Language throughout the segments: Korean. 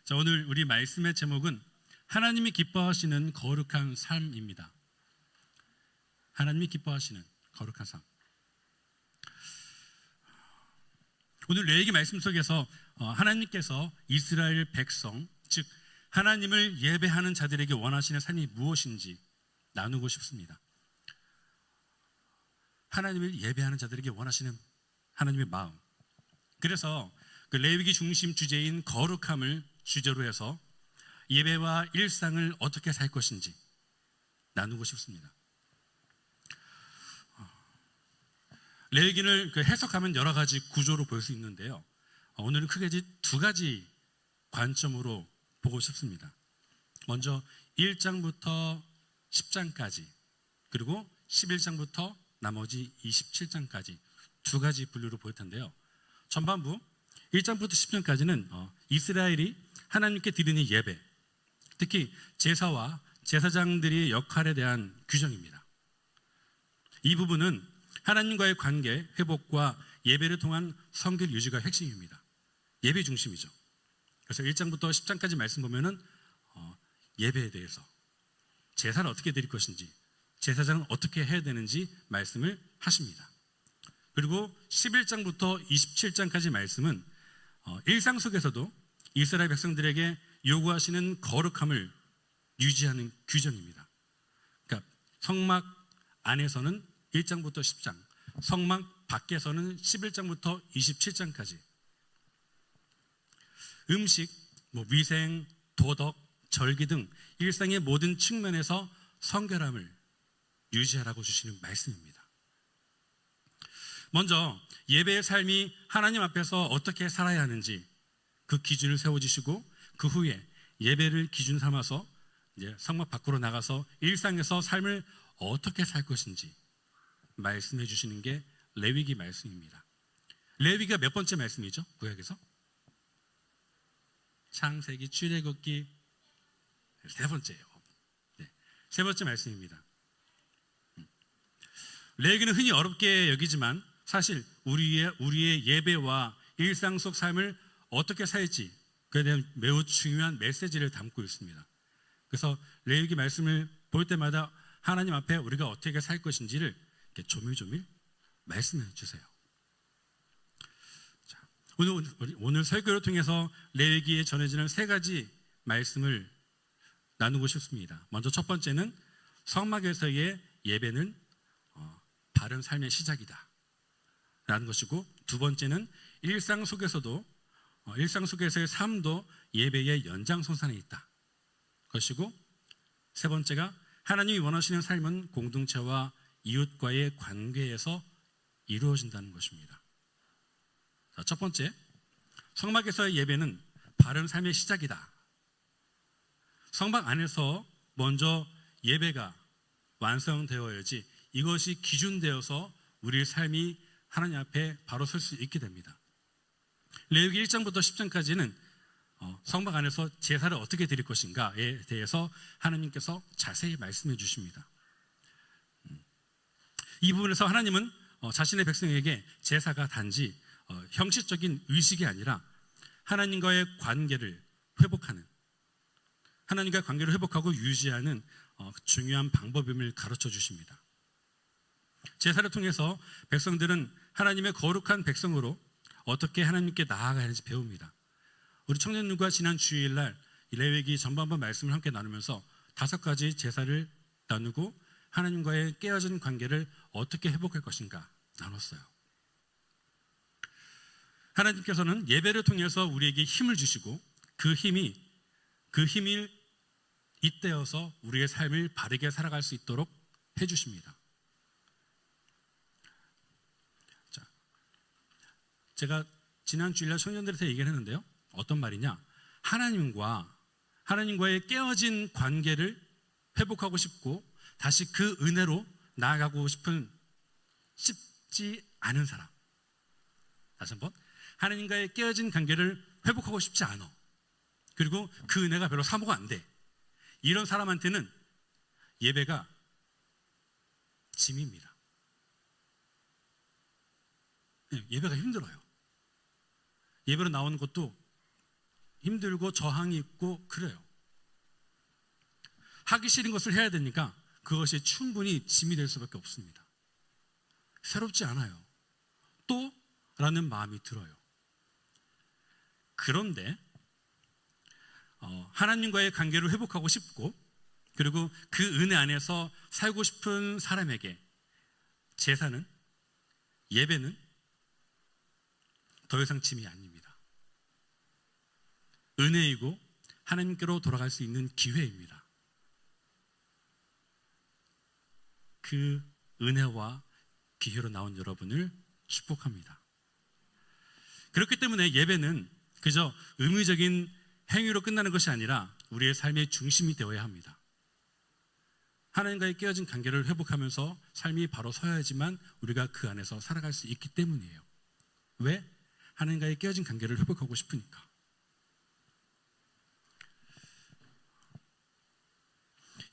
자, 오늘 우리 말씀의 제목은 하나님이 기뻐하시는 거룩한 삶입니다. 하나님이 기뻐하시는 거룩한 삶. 오늘 레위기 말씀 속에서 하나님께서 이스라엘 백성, 즉 하나님을 예배하는 자들에게 원하시는 삶이 무엇인지 나누고 싶습니다. 하나님을 예배하는 자들에게 원하시는 하나님의 마음. 그래서 그 레위기 중심 주제인 거룩함을 주제로 해서 예배와 일상을 어떻게 살 것인지 나누고 싶습니다. 레위기를 해석하면 여러 가지 구조로 볼 수 있는데요. 오늘은 크게 두 가지 관점으로 보고 싶습니다. 먼저 1장부터 10장까지, 그리고 11장부터 나머지 27장까지 두 가지 분류로 볼 텐데요. 전반부 1장부터 10장까지는 이스라엘이 하나님께 드리는 예배, 특히 제사와 제사장들의 역할에 대한 규정입니다. 이 부분은 하나님과의 관계 회복과 예배를 통한 성결 유지가 핵심입니다. 예배 중심이죠. 그래서 1장부터 10장까지 말씀 보면은 예배에 대해서, 제사를 어떻게 드릴 것인지, 제사장은 어떻게 해야 되는지 말씀을 하십니다. 그리고 11장부터 27장까지 말씀은 일상 속에서도 이스라엘 백성들에게 요구하시는 거룩함을 유지하는 규정입니다. 그러니까 성막 안에서는 1장부터 10장, 성막 밖에서는 11장부터 27장까지 음식, 위생, 도덕, 절기 등 일상의 모든 측면에서 성결함을 유지하라고 주시는 말씀입니다. 먼저 예배의 삶이 하나님 앞에서 어떻게 살아야 하는지 그 기준을 세워주시고, 그 후에 예배를 기준 삼아서 이제 성막 밖으로 나가서 일상에서 삶을 어떻게 살 것인지 말씀해 주시는 게 레위기 말씀입니다. 레위기가 몇 번째 말씀이죠? 구약에서? 창세기, 출애굽기 세 번째예요. 네, 세 번째 말씀입니다. 레위기는 흔히 어렵게 여기지만 사실 우리의 예배와 일상 속 삶을 어떻게 살지, 그에 대한 매우 중요한 메시지를 담고 있습니다. 그래서 레위기 말씀을 볼 때마다 하나님 앞에 우리가 어떻게 살 것인지를 이렇게 조밀조밀 말씀해 주세요. 자, 오늘 설교를 통해서 레위기에 전해지는 세 가지 말씀을 나누고 싶습니다. 먼저 첫 번째는 성막에서의 예배는 바른 삶의 시작이다 라는 것이고, 두 번째는 일상 속에서의 삶도 예배의 연장선상에 있다 것이고, 세 번째가 하나님이 원하시는 삶은 공동체와 이웃과의 관계에서 이루어진다는 것입니다. 자, 첫 번째, 성막에서의 예배는 바른 삶의 시작이다. 성막 안에서 먼저 예배가 완성되어야지 이것이 기준되어서 우리의 삶이 하나님 앞에 바로 설 수 있게 됩니다. 레위기 1장부터 10장까지는 성막 안에서 제사를 어떻게 드릴 것인가에 대해서 하나님께서 자세히 말씀해 주십니다. 이 부분에서 하나님은 자신의 백성에게 제사가 단지 형식적인 의식이 아니라 하나님과의 관계를 회복하는, 하나님과 관계를 회복하고 유지하는 중요한 방법임을 가르쳐 주십니다. 제사를 통해서 백성들은 하나님의 거룩한 백성으로 어떻게 하나님께 나아가야 하는지 배웁니다. 우리 청년들과 지난 주일날 레위기 전반부 말씀을 함께 나누면서 5가지 제사를 나누고 하나님과의 깨어진 관계를 어떻게 회복할 것인가 나눴어요. 하나님께서는 예배를 통해서 우리에게 힘을 주시고, 그 힘이 잇대어서 우리의 삶을 바르게 살아갈 수 있도록 해주십니다. 자, 제가 지난 주일날 청년들한테 얘기를 했는데요. 어떤 말이냐? 하나님과의 깨어진 관계를 회복하고 싶고 다시 그 은혜로 나아가고 싶지 않은 사람. 다시 한번, 하나님과의 깨어진 관계를 회복하고 싶지 않아. 그리고 그 은혜가 별로 사모가 안 돼. 이런 사람한테는 예배가 짐입니다. 예배가 힘들어요. 예배로 나오는 것도 힘들고 저항이 있고 그래요. 하기 싫은 것을 해야 되니까 그것이 충분히 짐이 될 수밖에 없습니다. 새롭지 않아요. 또? 라는 마음이 들어요. 그런데 하나님과의 관계를 회복하고 싶고, 그리고 그 은혜 안에서 살고 싶은 사람에게 제사는, 예배는 더 이상 짐이 아닙니다. 은혜이고 하나님께로 돌아갈 수 있는 기회입니다. 그 은혜와 기회로 나온 여러분을 축복합니다. 그렇기 때문에 예배는 그저 의무적인 행위로 끝나는 것이 아니라 우리의 삶의 중심이 되어야 합니다. 하나님과의 깨어진 관계를 회복하면서 삶이 바로 서야지만 우리가 그 안에서 살아갈 수 있기 때문이에요. 왜? 하나님과의 깨어진 관계를 회복하고 싶으니까.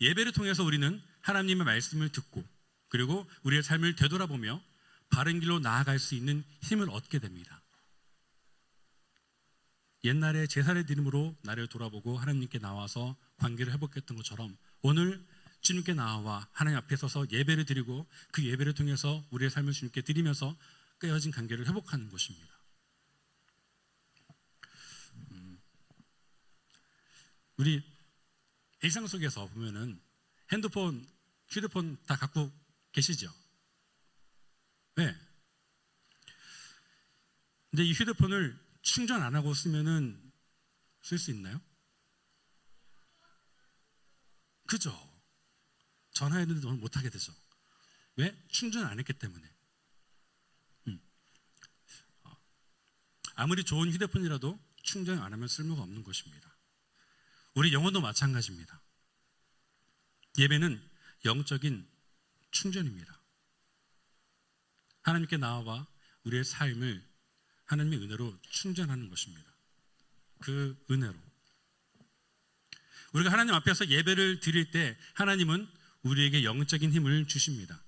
예배를 통해서 우리는 하나님의 말씀을 듣고, 그리고 우리의 삶을 되돌아보며 바른 길로 나아갈 수 있는 힘을 얻게 됩니다. 옛날에 제사를 드림으로 나를 돌아보고 하나님께 나와서 관계를 회복했던 것처럼 오늘 주님께 나와 하나님 앞에 서서 예배를 드리고 그 예배를 통해서 우리의 삶을 주님께 드리면서 깨어진 관계를 회복하는 것입니다. 우리 일상 속에서 보면은 핸드폰, 휴대폰 다 갖고 계시죠? 네. 근데 이 휴대폰을 충전 안 하고 쓰면은 쓸 수 있나요? 그죠? 전화했는데 오늘 못 하게 되죠. 왜? 충전 안 했기 때문에. 아무리 좋은 휴대폰이라도 충전 안 하면 쓸모가 없는 것입니다. 우리 영혼도 마찬가지입니다. 예배는 영적인 충전입니다. 하나님께 나아와 우리의 삶을 하나님의 은혜로 충전하는 것입니다. 그 은혜로 우리가 하나님 앞에서 예배를 드릴 때 하나님은 우리에게 영적인 힘을 주십니다.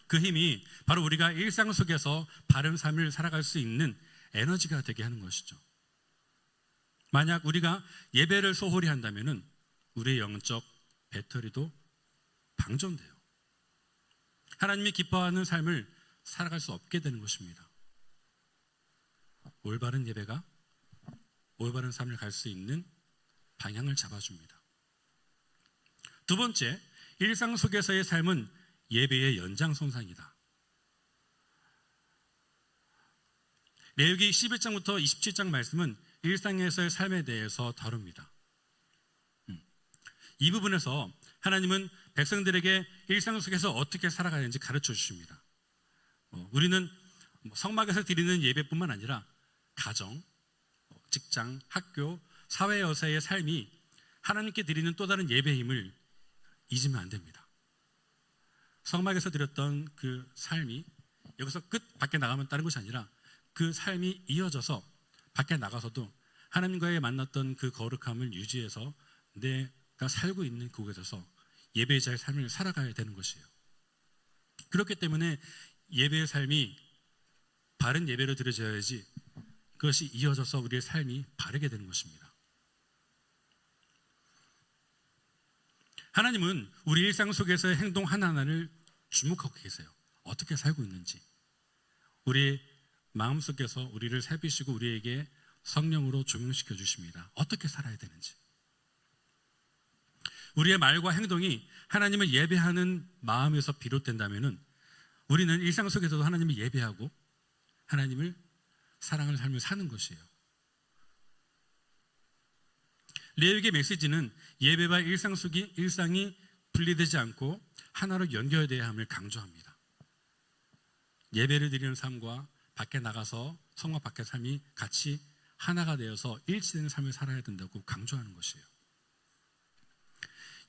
그 힘이 바로 우리가 일상 속에서 바른 삶을 살아갈 수 있는 에너지가 되게 하는 것이죠. 만약 우리가 예배를 소홀히 한다면 우리의 영적 배터리도 방전돼요. 하나님이 기뻐하는 삶을 살아갈 수 없게 되는 것입니다. 올바른 예배가 올바른 삶을 갈 수 있는 방향을 잡아줍니다. 두 번째, 일상 속에서의 삶은 예배의 연장선상이다. 레위기 11장부터 27장 말씀은 일상에서의 삶에 대해서 다룹니다. 이 부분에서 하나님은 백성들에게 일상 속에서 어떻게 살아가야 하는지 가르쳐 주십니다. 우리는 성막에서 드리는 예배뿐만 아니라 가정, 직장, 학교, 사회에서의 삶이 하나님께 드리는 또 다른 예배의 힘을 잊으면 안 됩니다. 성막에서 드렸던 그 삶이 여기서 끝 밖에 나가면 다른 것이 아니라 그 삶이 이어져서 밖에 나가서도 하나님과의 만났던 그 거룩함을 유지해서 내가 살고 있는 그곳에서 예배자의 삶을 살아가야 되는 것이에요. 그렇기 때문에 예배의 삶이 바른 예배로 드려져야지 그것이 이어져서 우리의 삶이 바르게 되는 것입니다. 하나님은 우리 일상 속에서의 행동 하나하나를 주목하고 계세요. 어떻게 살고 있는지, 우리의 마음속에서 우리를 살피시고 우리에게 성령으로 조명시켜 주십니다. 어떻게 살아야 되는지. 우리의 말과 행동이 하나님을 예배하는 마음에서 비롯된다면 우리는 일상 속에서도 하나님을 예배하고 하나님을 사랑하는 삶을 사는 것이에요. 레위기의 메시지는 예배와 일상이 분리되지 않고 하나로 연결되어야 함을 강조합니다. 예배를 드리는 삶과 밖에 나가서 성막 밖의 삶이 같이 하나가 되어서 일치되는 삶을 살아야 된다고 강조하는 것이에요.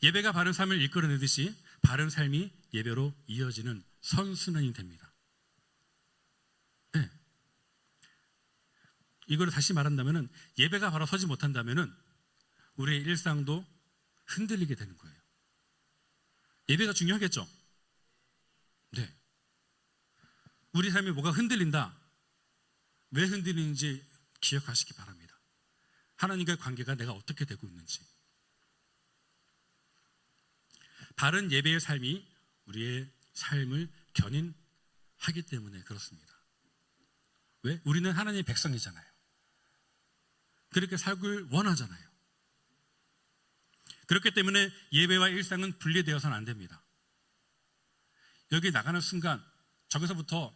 예배가 바른 삶을 이끌어내듯이 바른 삶이 예배로 이어지는 선순환이 됩니다. 네. 이걸 다시 말한다면 예배가 바로 서지 못한다면 우리의 일상도 흔들리게 되는 거예요. 예배가 중요하겠죠? 네. 우리 삶에 뭐가 흔들린다. 왜 흔들리는지 기억하시기 바랍니다. 하나님과의 관계가 내가 어떻게 되고 있는지. 바른 예배의 삶이 우리의 삶을 견인하기 때문에 그렇습니다. 왜? 우리는 하나님의 백성이잖아요. 그렇게 살길 원하잖아요. 그렇기 때문에 예배와 일상은 분리되어서는 안 됩니다. 여기 나가는 순간 저기서부터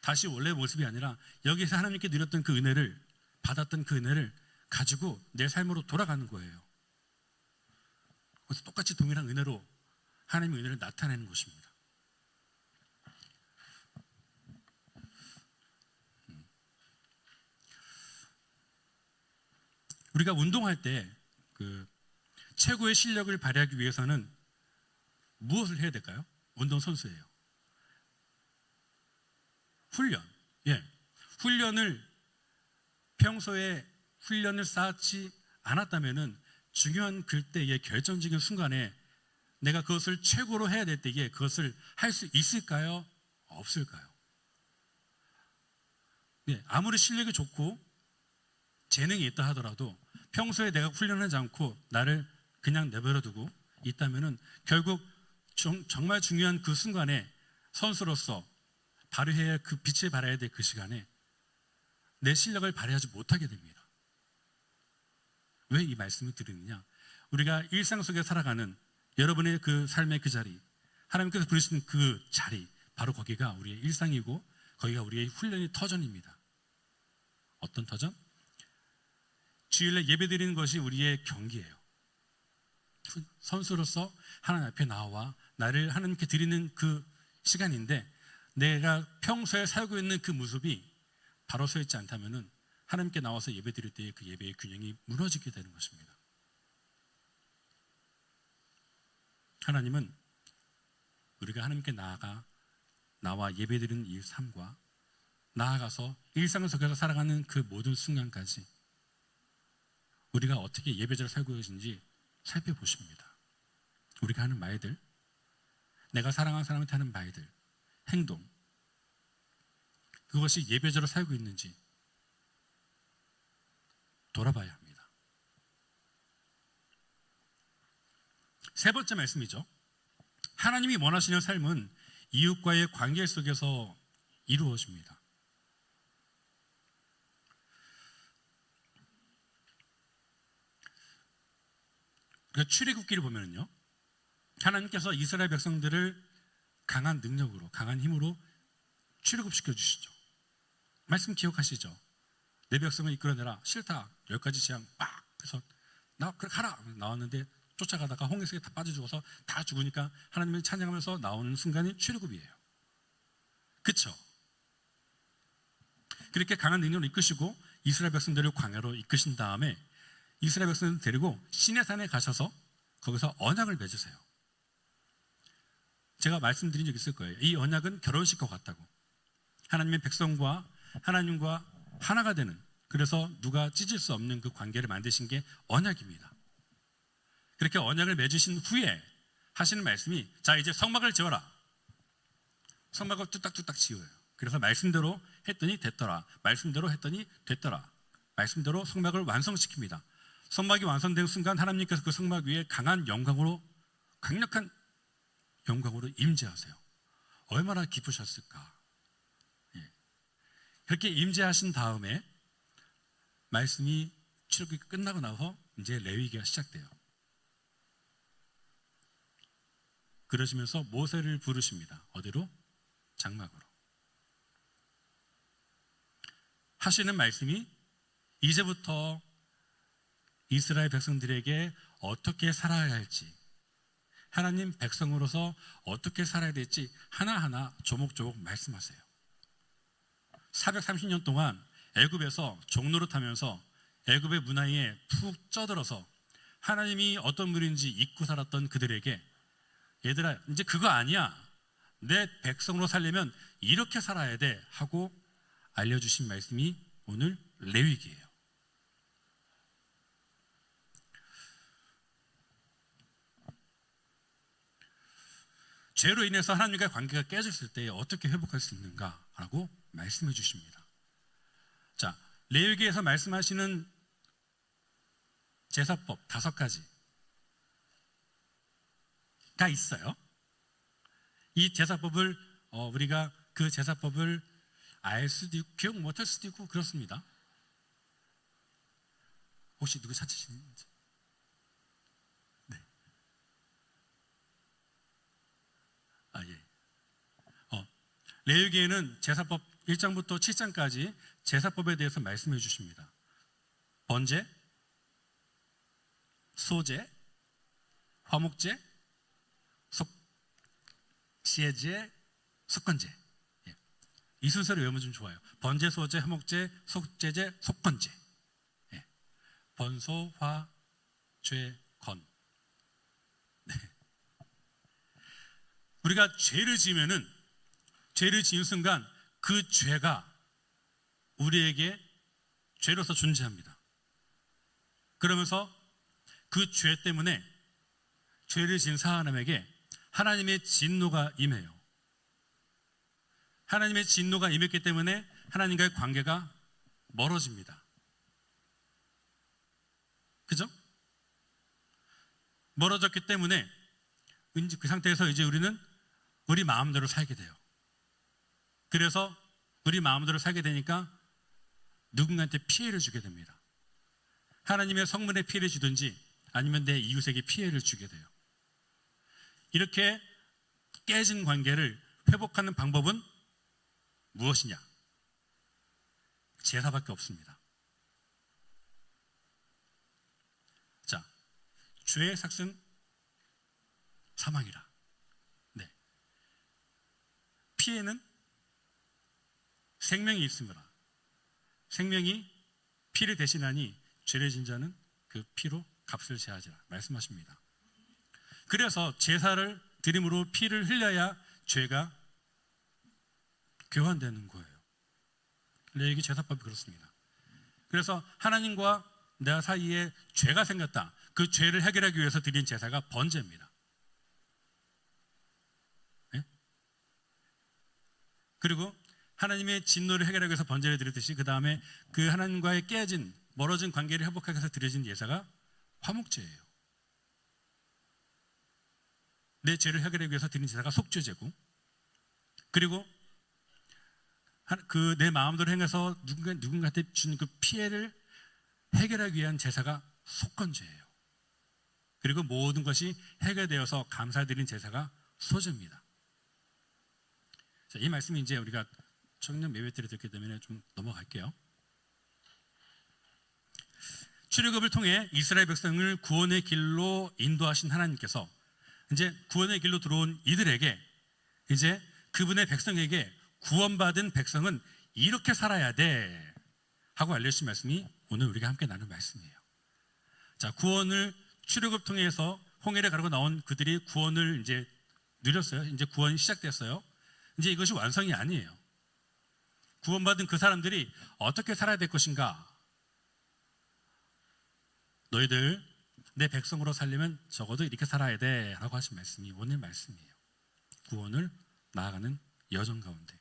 다시 원래의 모습이 아니라 여기서 하나님께 누렸던 그 은혜를, 받았던 그 은혜를 가지고 내 삶으로 돌아가는 거예요. 그래서 똑같이 동일한 은혜로 하나님의 은혜를 나타내는 것입니다. 우리가 운동할 때 최고의 실력을 발휘하기 위해서는 무엇을 해야 될까요? 운동선수예요. 훈련. 훈련을 평소에 훈련을 쌓지 않았다면은 중요한 그때의 결정적인 순간에 내가 그것을 최고로 해야 될 때에 그것을 할 수 있을까요? 없을까요? 아무리 실력이 좋고 재능이 있다 하더라도 평소에 내가 훈련하지 않고 나를 그냥 내버려두고 있다면은 결국 정말 중요한 그 순간에 선수로서 발휘해야 할 그 빛을 발해야 될 그 시간에 내 실력을 발휘하지 못하게 됩니다. 왜 이 말씀을 드리느냐? 우리가 일상 속에 살아가는 여러분의 그 삶의 그 자리, 하나님께서 부르신 그 자리, 바로 거기가 우리의 일상이고 거기가 우리의 훈련의 터전입니다. 어떤 터전? 주일날 예배드리는 것이 우리의 경기예요. 선수로서 하나님 앞에 나와 나를 하나님께 드리는 그 시간인데 내가 평소에 살고 있는 그 모습이 바로 서 있지 않다면은 하나님께 나와서 예배드릴 때의 그 예배의 균형이 무너지게 되는 것입니다. 하나님은 우리가 하나님께 나와 예배드리는 이 삶과 나아가서 일상 속에서 살아가는 그 모든 순간까지 우리가 어떻게 예배자를 살고 계신지 살펴보십니다. 우리가 하는 말들, 내가 사랑하는 사람한테 하는 말들, 행동, 그것이 예배자로 살고 있는지 돌아봐야 합니다. 세 번째 말씀이죠. 하나님이 원하시는 삶은 이웃과의 관계 속에서 이루어집니다. 출애굽기를 보면요, 하나님께서 이스라엘 백성들을 강한 능력으로, 강한 힘으로 출애굽시켜 주시죠. 말씀 기억하시죠? 내 백성을 이끌어내라. 싫다. 10가지 재앙 빡 해서 그렇게 하라. 나왔는데 쫓아가다가 홍해속에 다 빠져 죽어서 다 죽으니까 하나님을 찬양하면서 나오는 순간이 출애굽이에요. 그렇죠? 그렇게 강한 능력으로 이끄시고 이스라엘 백성들을 광야로 이끄신 다음에 이스라엘 백성들을 데리고 시내산에 가셔서 거기서 언약을 맺으세요. 제가 말씀드린 적 있을 거예요. 이 언약은 결혼식과 같다고. 하나님의 백성과 하나님과 하나가 되는, 그래서 누가 찢을 수 없는 그 관계를 만드신 게 언약입니다. 그렇게 언약을 맺으신 후에 하시는 말씀이, 자 이제 성막을 지어라. 성막을 뚝딱뚝딱 지어요. 그래서 말씀대로 했더니 됐더라. 말씀대로 했더니 됐더라. 말씀대로 성막을 완성시킵니다. 성막이 완성된 순간 하나님께서 그 성막 위에 강한 영광으로, 강력한 영광으로 임재하세요. 얼마나 기쁘셨을까. 그렇게 임재하신 다음에 말씀이 출애굽이 끝나고 나서 이제 레위기가 시작돼요. 그러시면서 모세를 부르십니다. 어디로? 장막으로. 하시는 말씀이 이제부터 이스라엘 백성들에게 어떻게 살아야 할지, 하나님 백성으로서 어떻게 살아야 될지 하나하나 조목조목 말씀하세요. 430년 동안 애굽에서 종노릇하면서 애굽의 문화에 푹 쪄들어서 하나님이 어떤 분인지 잊고 살았던 그들에게, 얘들아 이제 그거 아니야, 내 백성으로 살려면 이렇게 살아야 돼 하고 알려주신 말씀이 오늘 레위기예요. 죄로 인해서 하나님과의 관계가 깨졌을 때 어떻게 회복할 수 있는가라고 말씀해 주십니다. 자, 레위기에서 말씀하시는 제사법 5가지가 있어요. 이 제사법을 우리가 그 제사법을 알 수도 있고 기억 못할 수도 있고 그렇습니다. 혹시 누구 찾으시는지? 네. 예. 레위기에는 제사법 1장부터 7장까지 제사법에 대해서 말씀해 주십니다. 번제, 소제, 화목제, 시제제, 속건제. 이 순서를 외우면 좀 좋아요. 번제, 소제, 화목제, 속제제, 속건제. 번소, 화, 죄, 건. 네. 우리가 죄를 지으면은 죄를 지은 순간 그 죄가 우리에게 죄로서 존재합니다. 그러면서 그 죄 때문에 죄를 지은 사람에게 하나님의 진노가 임해요. 하나님의 진노가 임했기 때문에 하나님과의 관계가 멀어집니다. 그죠? 멀어졌기 때문에 그 상태에서 이제 우리는 우리 마음대로 살게 돼요. 그래서 우리 마음대로 살게 되니까 누군가한테 피해를 주게 됩니다. 하나님의 성문에 피해를 주든지 아니면 내 이웃에게 피해를 주게 돼요. 이렇게 깨진 관계를 회복하는 방법은 무엇이냐? 제사밖에 없습니다. 자, 죄의 삭은 사망이라. 네. 피해는 생명이 있습니다. 생명이 피를 대신하니 죄를 진 자는 그 피로 값을 제하지라 말씀하십니다. 그래서 제사를 드림으로 피를 흘려야 죄가 교환되는 거예요. 레위기 제사법이 그렇습니다. 그래서 하나님과 내 사이에 죄가 생겼다. 그 죄를 해결하기 위해서 드린 제사가 번제입니다. 네? 그리고 하나님의 진노를 해결하기 위해서 번제를 드렸듯이 그 다음에 그 하나님과의 깨진 멀어진 관계를 회복하기 위해서 드려진 예사가 화목제예요. 내 죄를 해결하기 위해서 드린 제사가 속죄제고, 그리고 그 내 마음대로 행해서 누군가한테 준 그 피해를 해결하기 위한 제사가 속건제예요. 그리고 모든 것이 해결되어서 감사드린 제사가 소제입니다. 자, 이 말씀이 이제 우리가 청년 예배 때를 듣기 때문에 좀 넘어갈게요. 출애굽을 통해 이스라엘 백성을 구원의 길로 인도하신 하나님께서 이제 구원의 길로 들어온 이들에게 이제 그분의 백성에게 구원받은 백성은 이렇게 살아야 돼 하고 알려주신 말씀이 오늘 우리가 함께 나눈 말씀이에요. 자, 구원을 출애굽 통해서 홍해를 가르고 나온 그들이 구원을 이제 누렸어요. 이제 구원이 시작됐어요. 이제 이것이 완성이 아니에요. 구원받은 그 사람들이 어떻게 살아야 될 것인가? 너희들 내 백성으로 살려면 적어도 이렇게 살아야 돼 라고 하신 말씀이 오늘 말씀이에요. 구원을 나아가는 여정 가운데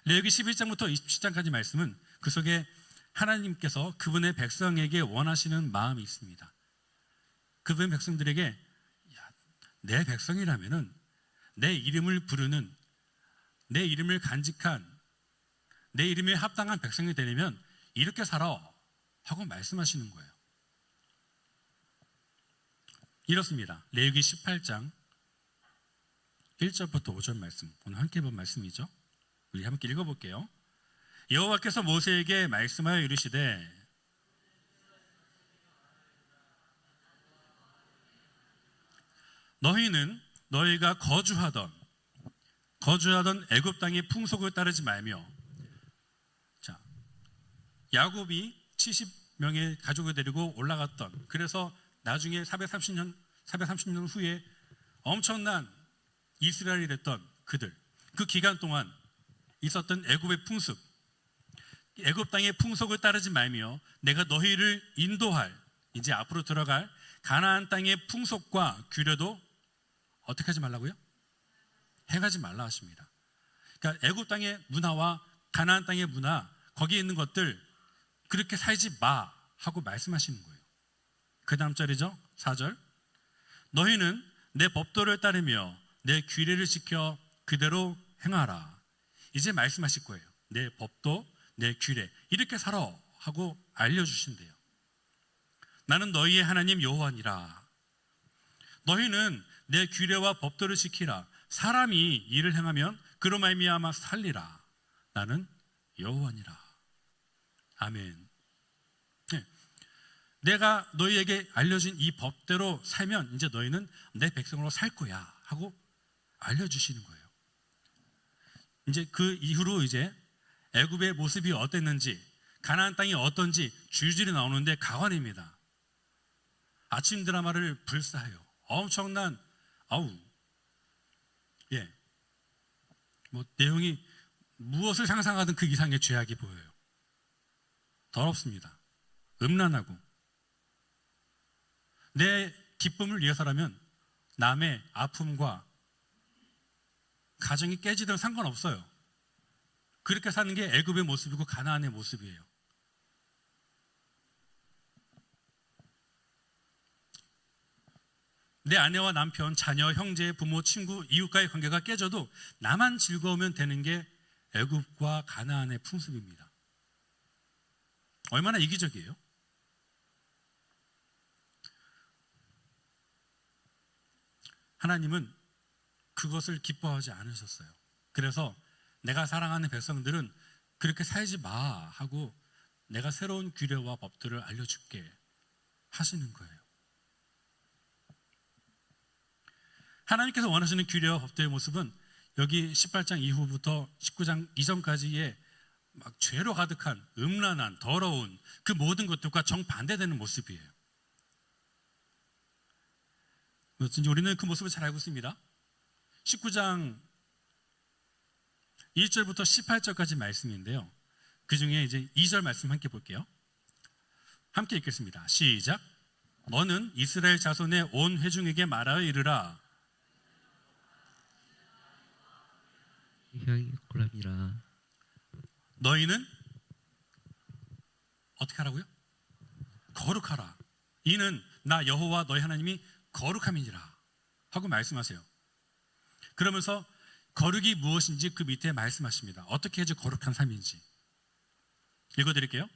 레위기 11장부터 27장까지 말씀은 그 속에 하나님께서 그분의 백성에게 원하시는 마음이 있습니다. 그분의 백성들에게 내 백성이라면은 내 이름을 부르는, 내 이름을 간직한, 내 이름에 합당한 백성이 되려면 이렇게 살아 하고 말씀하시는 거예요. 이렇습니다. 레위기 18장 1절부터 5절 말씀, 오늘 함께 본 말씀이죠. 우리 함께 읽어볼게요. 여호와께서 모세에게 말씀하여 이르시되 너희는 너희가 거주하던 애굽 땅의 풍속을 따르지 말며, 자, 야곱이 70명의 가족을 데리고 올라갔던, 그래서 나중에 430년 후에 엄청난 이스라엘이 됐던 그들, 그 기간 동안 있었던 애굽의 풍습, 애굽 땅의 풍속을 따르지 말며 내가 너희를 인도할, 이제 앞으로 들어갈 가나안 땅의 풍속과 규례도 어떻게 하지 말라고요? 행하지 말라 하십니다. 그러니까 애굽 땅의 문화와 가나안 땅의 문화, 거기에 있는 것들 그렇게 살지 마 하고 말씀하시는 거예요. 그 다음 절이죠. 4절. 너희는 내 법도를 따르며 내 규례를 지켜 그대로 행하라. 이제 말씀하실 거예요. 내 법도, 내 규례, 이렇게 살아 하고 알려주신대요. 나는 너희의 하나님 여호와니라. 너희는 내 규례와 법도를 지키라. 사람이 이를 행하면 그로 말미암아 살리라. 나는 여호와니라. 아멘. 네. 내가 너희에게 알려준 이 법대로 살면 이제 너희는 내 백성으로 살 거야 하고 알려주시는 거예요. 이제 그 이후로 이제 애굽의 모습이 어땠는지, 가나안 땅이 어떤지 줄줄이 나오는데 가관입니다. 아침 드라마를 불사해요. 엄청난 내용이 무엇을 상상하든 그 이상의 죄악이 보여요. 더럽습니다. 음란하고. 내 기쁨을 위해서라면 남의 아픔과 가정이 깨지든 상관없어요. 그렇게 사는 게 애굽의 모습이고 가나안의 모습이에요. 내 아내와 남편, 자녀, 형제, 부모, 친구, 이웃과의 관계가 깨져도 나만 즐거우면 되는 게 애굽과 가나안의 풍습입니다. 얼마나 이기적이에요? 하나님은 그것을 기뻐하지 않으셨어요. 그래서 내가 사랑하는 백성들은 그렇게 살지 마 하고 내가 새로운 규례와 법들을 알려줄게 하시는 거예요. 하나님께서 원하시는 규례와 법들의 모습은 여기 18장 이후부터 19장 이전까지의 막 죄로 가득한 음란한 더러운 그 모든 것들과 정반대되는 모습이에요. 우리는 그 모습을 잘 알고 있습니다. 19장 1절부터 18절까지 말씀인데요. 그 중에 이제 2절 말씀 함께 볼게요. 함께 읽겠습니다. 시작. 너는 이스라엘 자손의 온 회중에게 말하여 이르라. 고람이라. 너희는 어떻게 하라고요? 거룩하라. 이는 나 여호와 너희 하나님이 거룩함이니라 하고 말씀하세요. 그러면서 거룩이 무엇인지 그 밑에 말씀하십니다. 어떻게 해야지 거룩한 삶인지 읽어드릴게요.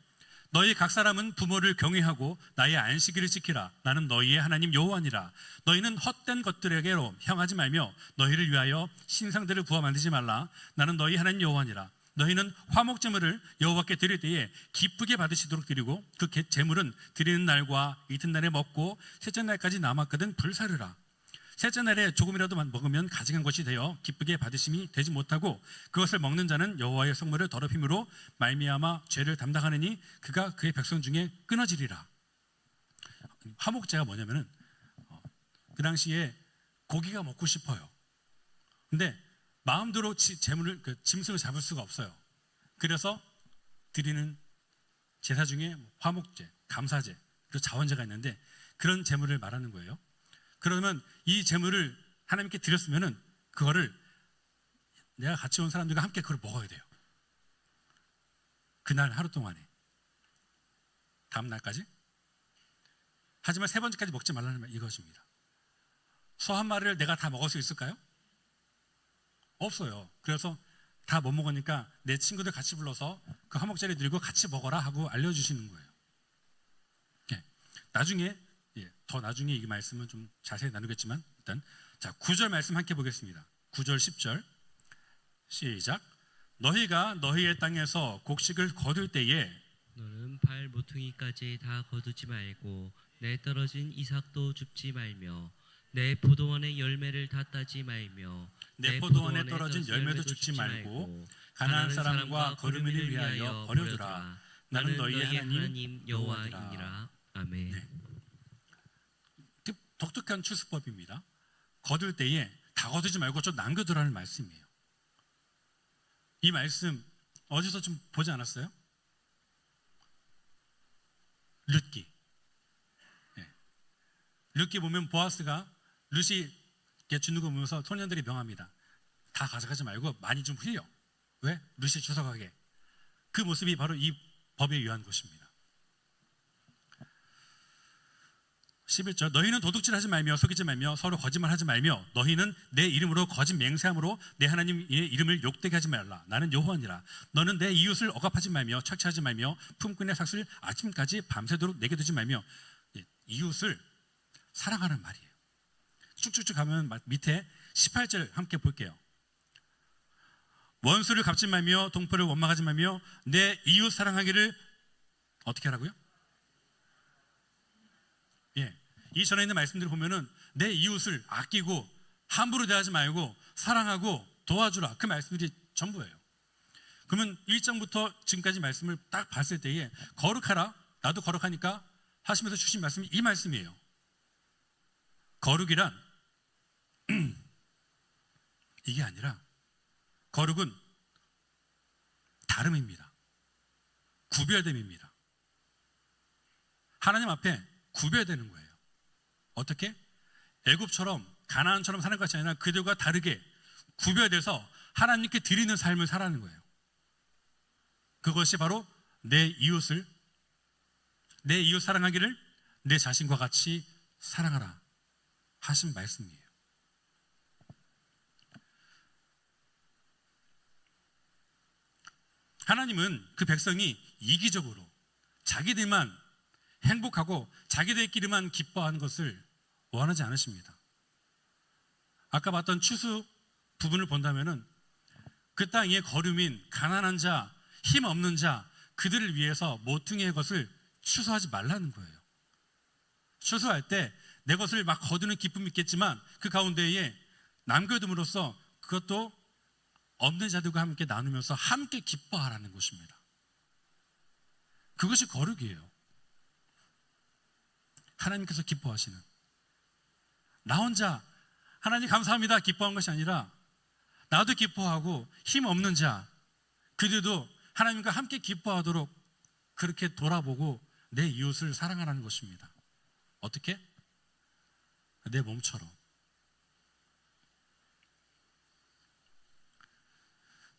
너희 각 사람은 부모를 경외하고 나의 안식일을 지키라. 나는 너희의 하나님 여호와니라. 너희는 헛된 것들에게로 향하지 말며 너희를 위하여 신상들을 부어 만들지 말라. 나는 너희 하나님 여호와니라. 너희는 화목제물을 여호와께 드릴 때에 기쁘게 받으시도록 드리고 그 제물은 드리는 날과 이튿날에 먹고 셋째 날까지 남았거든 불사르라. 셋째 날에 조금이라도 먹으면 가증한 것이 되어 기쁘게 받으심이 되지 못하고 그것을 먹는 자는 여호와의 성물을 더럽힘으로 말미암아 죄를 담당하느니 그가 그의 백성 중에 끊어지리라. 화목제가 뭐냐면은 그 당시에 고기가 먹고 싶어요. 근데 마음대로 제물을 짐승을 잡을 수가 없어요. 그래서 드리는 제사 중에 화목제, 감사제, 그리고 자원제가 있는데 그런 제물을 말하는 거예요. 그러면 이 제물을 하나님께 드렸으면은 그거를 내가 같이 온 사람들과 함께 그걸 먹어야 돼요. 그날 하루 동안에 다음 날까지. 하지만 세 번째까지 먹지 말라는 말 이것입니다. 소 한 마리를 내가 다 먹을 수 있을까요? 없어요. 그래서 다 못 먹으니까 내 친구들 같이 불러서 그 화목제를 드리고 같이 먹어라 하고 알려주시는 거예요. 나중에 더 나중에 이 말씀은 좀 자세히 나누겠지만 일단 9절 말씀 함께 보겠습니다. 9절 10절 시작. 너희가 너희의 땅에서 곡식을 거둘 때에 너는 발 모퉁이까지 다 거두지 말고 내 떨어진 이삭도 줍지 말며 내 포도원의 열매를 다 따지 말며 내 포도원에 떨어진 열매도 줍지 말고 가나안 사람과 거르미를 위하여 버려두라. 나는 너희의 하나님 여호와니라. 아멘. 네. 독특한 추수법입니다. 거둘 때에 다 거두지 말고 좀 남겨두라는 말씀이에요. 이 말씀 어디서 좀 보지 않았어요? 룻기. 룻기 보면 보아스가 룻이 주는 거 보면서 소년들이 명합니다. 다 가져가지 말고 많이 좀 흘려. 왜? 룻이 추석하게. 그 모습이 바로 이 법에 의한 것입니다. 11절 너희는 도둑질하지 말며 속이지 말며 서로 거짓말하지 말며 너희는 내 이름으로 거짓 맹세함으로 내 하나님의 이름을 욕되게 하지 말라. 나는 여호와니라. 너는 내 이웃을 억압하지 말며 착취하지 말며 품꾼의 삭슬 아침까지 밤새도록 내게 두지 말며. 이웃을 사랑하는 말이에요. 쭉쭉쭉 가면 밑에 18절 함께 볼게요. 원수를 갚지 말며 동포를 원망하지 말며 내 이웃 사랑하기를 어떻게 하라고요? 예, 이 전에 있는 말씀들을 보면은 내 이웃을 아끼고 함부로 대하지 말고 사랑하고 도와주라, 그 말씀들이 전부예요. 그러면 1장부터 지금까지 말씀을 딱 봤을 때에 거룩하라, 나도 거룩하니까 하시면서 주신 말씀이 이 말씀이에요. 거룩이란 이게 아니라 거룩은 다름입니다. 구별됨입니다. 하나님 앞에 구별되는 거예요. 어떻게? 애굽처럼 가나안처럼 사는 것이 아니라 그들과 다르게 구별돼서 하나님께 드리는 삶을 살아가는 거예요. 그것이 바로 내 이웃 사랑하기를 내 자신과 같이 사랑하라 하신 말씀이에요. 하나님은 그 백성이 이기적으로 자기들만 행복하고 자기들끼리만 기뻐하는 것을 원하지 않으십니다. 아까 봤던 추수 부분을 본다면은 그 땅에 거류민, 가난한 자, 힘 없는 자, 그들을 위해서 모퉁이의 것을 추수하지 말라는 거예요. 추수할 때 내 것을 막 거두는 기쁨이 있겠지만 그 가운데에 남겨둠으로써 그것도 없는 자들과 함께 나누면서 함께 기뻐하라는 것입니다. 그것이 거룩이에요. 하나님께서 기뻐하시는, 나 혼자 하나님 감사합니다 기뻐한 것이 아니라 나도 기뻐하고 힘 없는 자, 그들도 하나님과 함께 기뻐하도록 그렇게 돌아보고 내 이웃을 사랑하라는 것입니다. 어떻게? 내 몸처럼.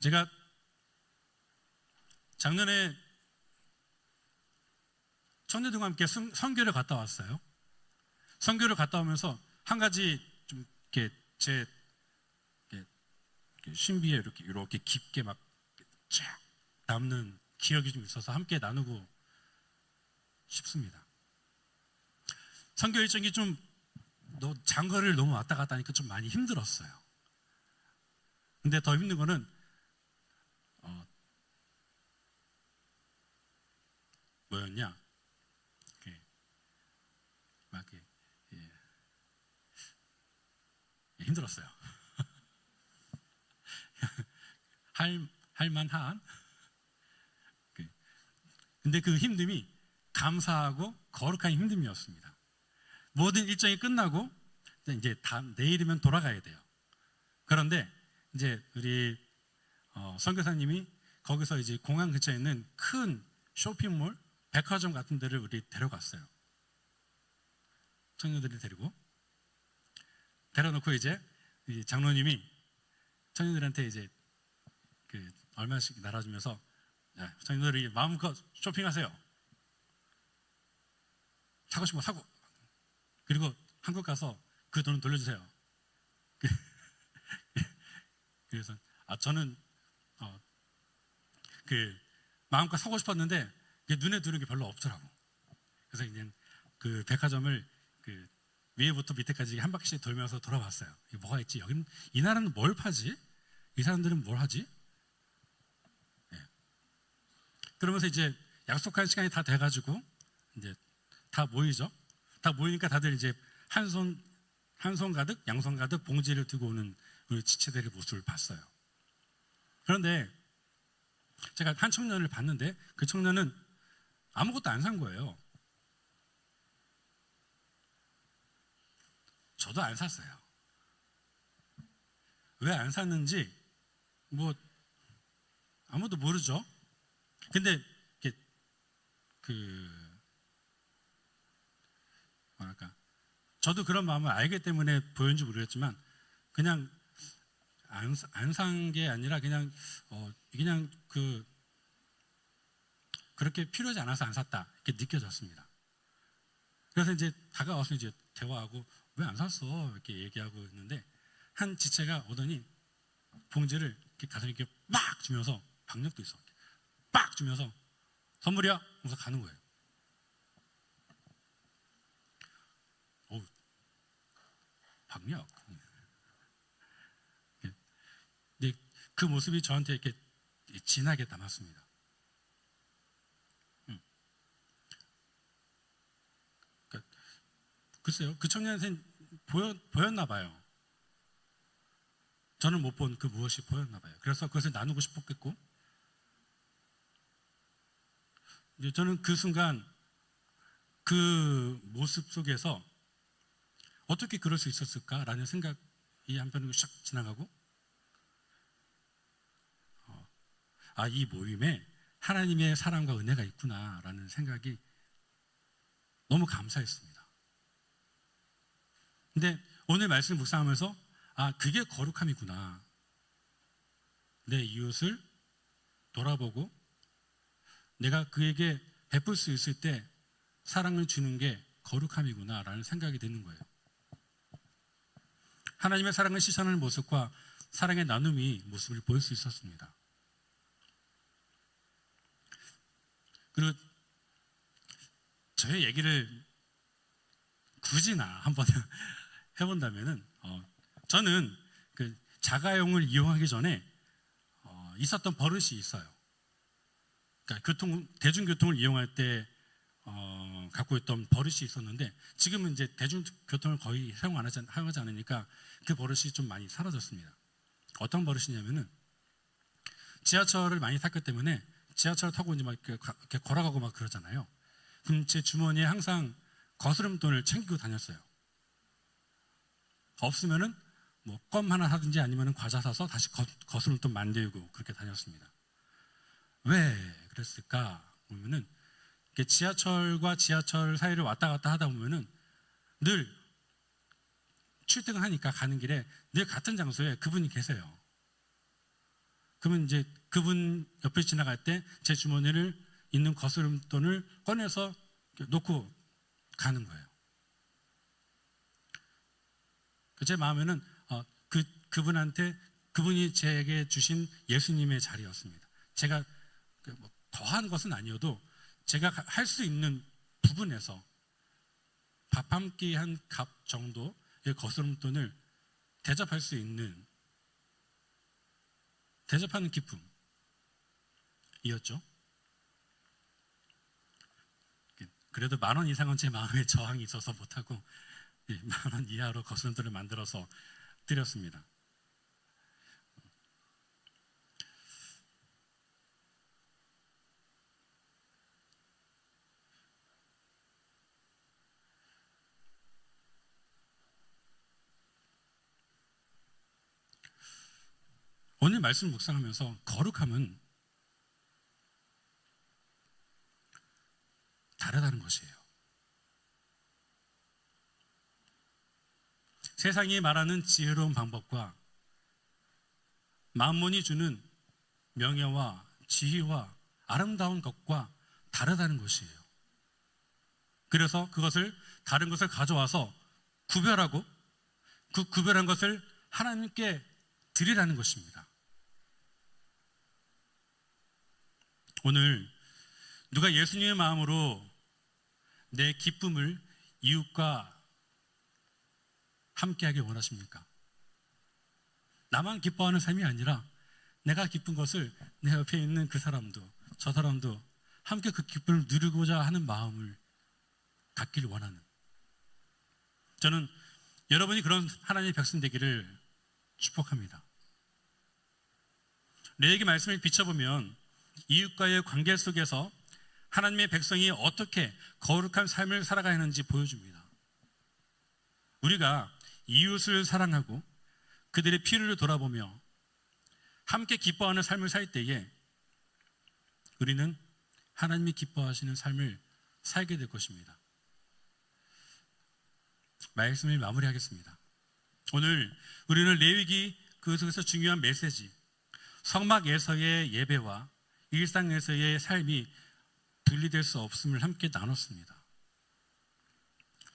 제가 작년에 청년들과 함께 선교를 갔다 왔어요. 선교를 갔다 오면서 한 가지 좀 이렇게 제 신비에 이렇게 깊게 막 쫙 남는 기억이 좀 있어서 함께 나누고 싶습니다. 선교 일정이 좀 장거리를 너무 왔다 갔다 하니까 좀 많이 힘들었어요. 근데 더 힘든 거는 뭐였냐? 힘들었어요. 할만한. 근데 그 힘듦이 감사하고 거룩한 힘듦이었습니다. 모든 일정이 끝나고 이제 내일이면 돌아가야 돼요. 그런데 이제 우리 선교사님이 거기서 이제 공항 근처에 있는 큰 쇼핑몰, 백화점 같은 데를 우리 데려갔어요. 청년들을 데려놓고 이제 장로님이 청년들한테 이제 얼마씩 나눠주면서 청년들이 마음껏 쇼핑하세요. 사고 싶은 거 사고. 그리고 한국 가서 그 돈은 돌려주세요. 그래서 저는 마음껏 사고 싶었는데 눈에 들어오는 게 별로 없더라고. 그래서 이제 그 백화점을 위에부터 밑에까지 한 바퀴씩 돌면서 돌아봤어요. 이게 뭐가 있지? 여기는, 이 나라는 뭘 파지? 이 사람들은 뭘 하지? 네. 그러면서 이제 약속한 시간이 다 돼가지고 이제 다 모이죠. 다 모이니까 다들 이제 한 손 가득, 양손 가득 봉지를 들고 오는 우리 지체들의 모습을 봤어요. 그런데 제가 한 청년을 봤는데 그 청년은 아무것도 안 산 거예요. 저도 안 샀어요. 왜 안 샀는지 아무도 모르죠. 근데 저도 그런 마음을 알기 때문에 보였는지 모르겠지만 그냥 안 산 게 아니라 그냥 그렇게 필요하지 않아서 안 샀다 이렇게 느껴졌습니다. 그래서 이제 다가와서 이제 대화하고 왜 안 샀어? 이렇게 얘기하고 있는데 한 지체가 오더니 봉지를 이렇게 가슴에 이렇게 막 주면서 박력도 있어. 빡 주면서 선물이야. 그래서 가는 거예요. 박력. 근데 그 모습이 저한테 이렇게 진하게 남았습니다. 그러니까 글쎄요, 그 청년한테는 보였나 봐요. 저는 못 본 그 무엇이 보였나 봐요. 그래서 그것을 나누고 싶었겠고, 이제 저는 그 순간 그 모습 속에서 어떻게 그럴 수 있었을까라는 생각이 한편으로 샥 지나가고, 이 모임에 하나님의 사랑과 은혜가 있구나라는 생각이 너무 감사했습니다. 근데 오늘 말씀 묵상하면서 그게 거룩함이구나. 내 이웃을 돌아보고 내가 그에게 베풀 수 있을 때 사랑을 주는 게 거룩함이구나라는 생각이 드는 거예요. 하나님의 사랑을 실천하는 모습과 사랑의 나눔이 모습을 보일 수 있었습니다. 그리고 저의 얘기를 굳이나 한번 해본다면은 저는 그 자가용을 이용하기 전에 있었던 버릇이 있어요. 그러니까 대중교통을 이용할 때 갖고 있던 버릇이 있었는데 지금은 이제 대중교통을 거의 사용하지 않으니까 그 버릇이 좀 많이 사라졌습니다. 어떤 버릇이냐면은 지하철을 많이 탔기 때문에 지하철을 타고 이제 막 이렇게 걸어가고 막 그러잖아요. 그럼 제 주머니에 항상 거스름돈을 챙기고 다녔어요. 없으면은 뭐 껌 하나 사든지 아니면은 과자 사서 다시 거스름돈 만들고 그렇게 다녔습니다. 왜 그랬을까 보면은 지하철과 지하철 사이를 왔다 갔다 하다 보면은 늘 출퇴근하니까 가는 길에 늘 같은 장소에 그분이 계세요. 그러면 이제 그분 옆에 지나갈 때 제 주머니를 있는 거스름돈을 꺼내서 놓고 가는 거예요. 제 마음에는 그분한테 그분이 제게 주신 예수님의 자리였습니다. 제가 뭐 더한 것은 아니어도 제가 할 수 있는 부분에서 밥 한 끼 한 값 정도의 거스름돈을 대접할 수 있는 대접하는 기쁨이었죠. 그래도 10,000원 이상은 제 마음에 저항이 있어서 못하고 10,000원 이하로 거스름돈을 만들어서 드렸습니다. 오늘 말씀 묵상하면서 거룩함은 다르다는 것이에요. 세상이 말하는 지혜로운 방법과 만몬이 주는 명예와 지혜와 아름다운 것과 다르다는 것이에요. 그래서 그것을 다른 것을 가져와서 구별하고 그 구별한 것을 하나님께 드리라는 것입니다. 오늘 누가 예수님의 마음으로 내 기쁨을 이웃과 함께하길 원하십니까? 나만 기뻐하는 삶이 아니라 내가 기쁜 것을 내 옆에 있는 그 사람도 저 사람도 함께 그 기쁨을 누리고자 하는 마음을 갖기를 원하는, 저는 여러분이 그런 하나님의 백성 되기를 축복합니다. 레위기 말씀을 비춰보면 이웃과의 관계 속에서 하나님의 백성이 어떻게 거룩한 삶을 살아가는지 보여줍니다. 우리가 이웃을 사랑하고 그들의 필요를 돌아보며 함께 기뻐하는 삶을 살 때에 우리는 하나님이 기뻐하시는 삶을 살게 될 것입니다. 말씀을 마무리하겠습니다. 오늘 우리는 레위기 그 속에서 중요한 메시지, 성막에서의 예배와 일상에서의 삶이 분리될 수 없음을 함께 나눴습니다.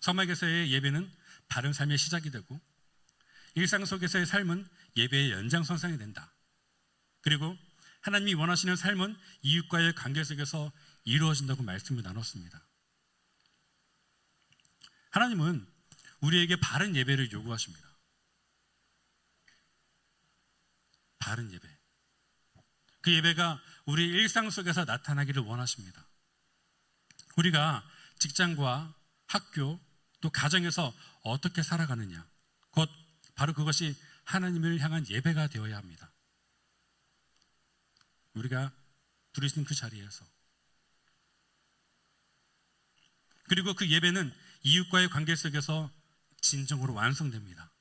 성막에서의 예배는 바른 삶의 시작이 되고 일상 속에서의 삶은 예배의 연장선상이 된다. 그리고 하나님이 원하시는 삶은 이웃과의 관계 속에서 이루어진다고 말씀을 나눴습니다. 하나님은 우리에게 바른 예배를 요구하십니다. 바른 예배. 그 예배가 우리 일상 속에서 나타나기를 원하십니다. 우리가 직장과 학교 또 가정에서 어떻게 살아가느냐, 곧 바로 그것이 하나님을 향한 예배가 되어야 합니다. 우리가 부르신 그 자리에서. 그리고 그 예배는 이웃과의 관계 속에서 진정으로 완성됩니다.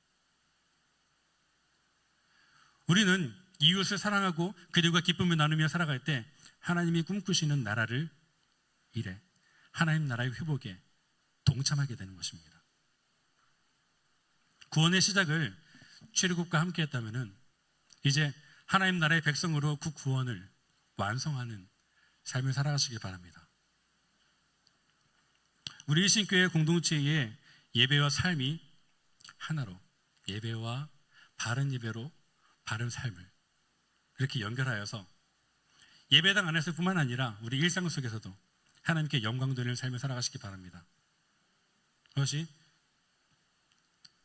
우리는 이웃을 사랑하고 그들과 기쁨을 나누며 살아갈 때 하나님이 꿈꾸시는 나라를 이래 하나님 나라의 회복에 동참하게 되는 것입니다. 구원의 시작을 출애굽과 함께 했다면 이제 하나님 나라의 백성으로 그 구원을 완성하는 삶을 살아가시길 바랍니다. 우리 일신교회 공동체의 예배와 삶이 하나로, 예배와 바른 예배로 바른 삶을 이렇게 연결하여서 예배당 안에서뿐만 아니라 우리 일상 속에서도 하나님께 영광 돌리는 삶을 살아가시기 바랍니다. 그것이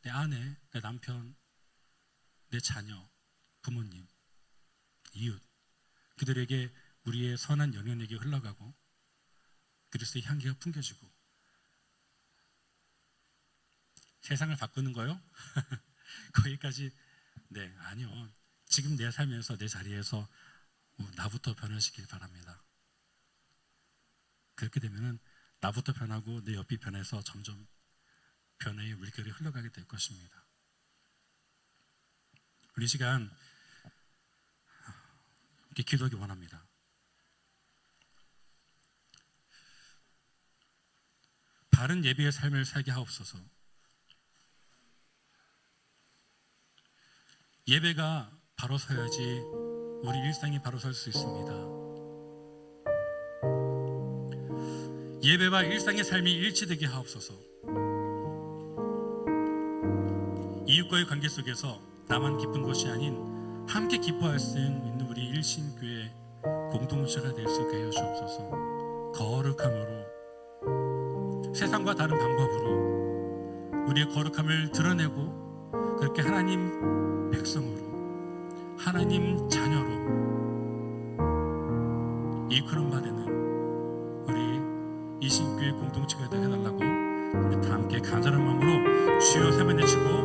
내 아내, 내 남편, 내 자녀, 부모님, 이웃, 그들에게 우리의 선한 영향력이 흘러가고 그리스도의 향기가 풍겨지고 세상을 바꾸는 거요? 거기까지 아니요. 지금 내 삶에서 내 자리에서 나부터 변화시키길 바랍니다. 그렇게 되면 나부터 변하고 내 옆이 변해서 점점 변화의 물결이 흘러가게 될 것입니다. 우리 시간 이렇게 기도하기 원합니다. 바른 예배의 삶을 살게 하옵소서. 예배가 바로 서야지 우리 일상이 바로 설 수 있습니다. 예배와 일상의 삶이 일치되게 하옵소서. 이웃과의 관계 속에서 나만 기쁜 것이 아닌 함께 기뻐할 수 있는 우리 일신교회 공동체가 될 수 있게 하여 주옵소서. 거룩함으로, 세상과 다른 방법으로 우리의 거룩함을 드러내고 그렇게 하나님 백성으로, 하나님 자녀로 이끌음 받는 우리 이신교회 공동체가 되게 해달라고 우리 다 함께 간절한 마음으로 주여 세번 외치고